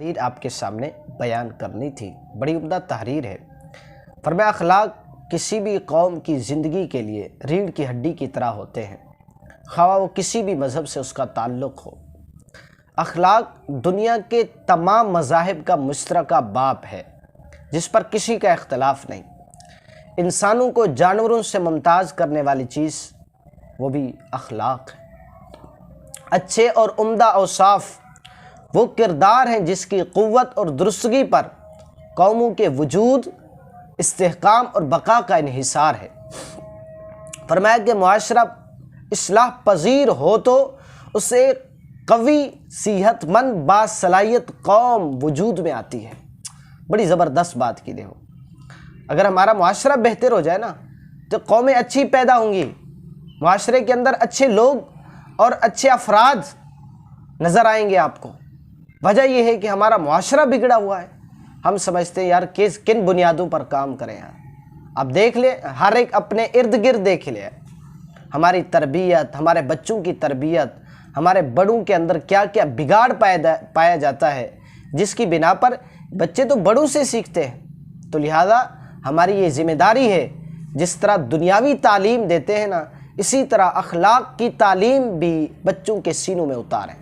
تحریر آپ کے سامنے بیان کرنی تھی، بڑی عمدہ تحریر ہے۔ فرمایا اخلاق کسی بھی قوم کی زندگی کے لیے ریڑھ کی ہڈی کی طرح ہوتے ہیں، خواہ وہ کسی بھی مذہب سے اس کا تعلق ہو۔ اخلاق دنیا کے تمام مذاہب کا مشترکہ باپ ہے جس پر کسی کا اختلاف نہیں۔ انسانوں کو جانوروں سے ممتاز کرنے والی چیز وہ بھی اخلاق ہے۔ اچھے اور عمدہ اوصاف وہ کردار ہیں جس کی قوت اور درستگی پر قوموں کے وجود، استحکام اور بقا کا انحصار ہے۔ فرمایا کہ معاشرہ اصلاح پذیر ہو تو اسے قوی، صحت مند، باصلاحیت قوم وجود میں آتی ہے۔ بڑی زبردست بات کی دیکھو، اگر ہمارا معاشرہ بہتر ہو جائے نا تو قومیں اچھی پیدا ہوں گی، معاشرے کے اندر اچھے لوگ اور اچھے افراد نظر آئیں گے آپ کو۔ وجہ یہ ہے کہ ہمارا معاشرہ بگڑا ہوا ہے۔ ہم سمجھتے ہیں یار کن بنیادوں پر کام کریں یار۔ اب دیکھ لیں، ہر ایک اپنے ارد گرد دیکھ لیں، ہماری تربیت، ہمارے بچوں کی تربیت، ہمارے بڑوں کے اندر کیا کیا بگاڑ پایا جاتا ہے، جس کی بنا پر بچے تو بڑوں سے سیکھتے ہیں۔ تو لہذا ہماری یہ ذمہ داری ہے، جس طرح دنیاوی تعلیم دیتے ہیں نا، اسی طرح اخلاق کی تعلیم بھی بچوں کے سینوں میں اتاریں۔